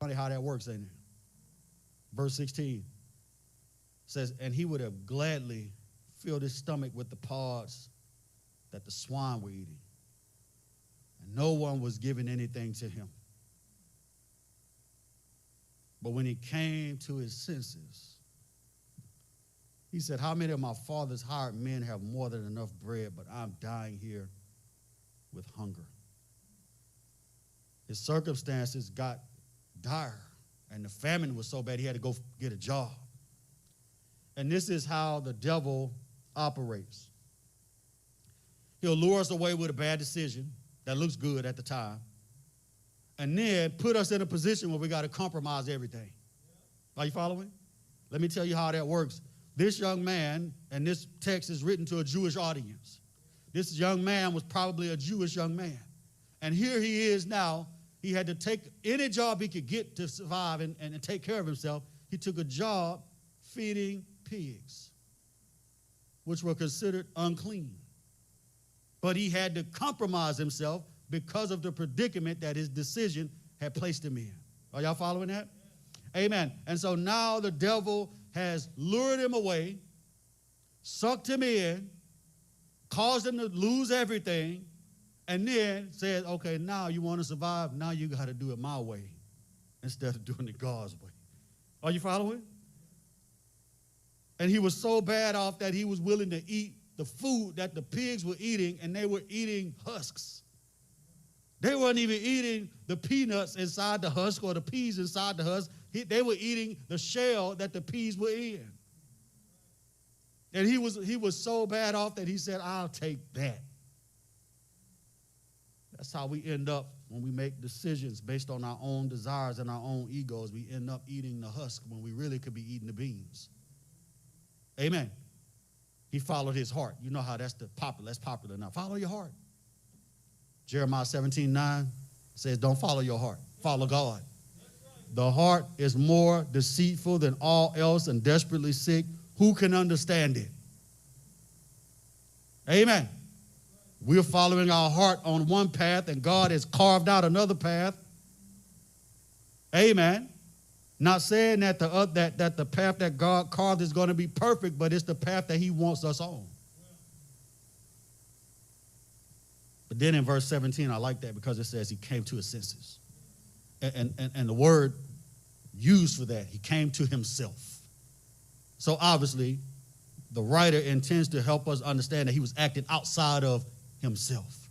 Funny how that works, ain't it? Verse 16 says, and he would have gladly filled his stomach with the pods that the swine were eating. And no one was giving anything to him. But when he came to his senses, he said, how many of my father's hired men have more than enough bread, but I'm dying here with hunger? His circumstances got dire, and the famine was so bad he had to go get a job. And this is how the devil operates. He'll lure us away with a bad decision that looks good at the time, and then put us in a position where we got to compromise everything. Are you following? Let me tell you how that works. This young man, and this text is written to a Jewish audience. This young man was probably a Jewish young man. And here he is now. He had to take any job he could get to survive and take care of himself. He took a job feeding pigs, which were considered unclean. But he had to compromise himself because of the predicament that his decision had placed him in. Are y'all following that? Amen. And so now the devil has lured him away, sucked him in, caused him to lose everything, and then says, okay, now you want to survive, now you got to do it my way instead of doing it God's way. Are you following? And he was so bad off that he was willing to eat the food that the pigs were eating, and they were eating husks. They weren't even eating the peanuts inside the husk or the peas inside the husk. They were eating the shell that the peas were in. And he was so bad off that he said, I'll take that. That's how we end up when we make decisions based on our own desires and our own egos. We end up eating the husk when we really could be eating the beans. Amen. He followed his heart. You know how that's popular now. Follow your heart. Jeremiah 17:9 says, don't follow your heart. Follow God. The heart is more deceitful than all else and desperately sick. Who can understand it? Amen. We're following our heart on one path, and God has carved out another path. Amen. Not saying that the path that God carved is going to be perfect, but it's the path that he wants us on. But then in verse 17, I like that because it says he came to his senses. And the word used for that, he came to himself. So obviously, the writer intends to help us understand that he was acting outside of himself.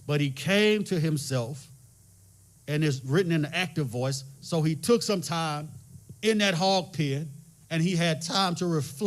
But he came to himself, and it's written in the active voice, so he took some time in that hog pen, and he had time to reflect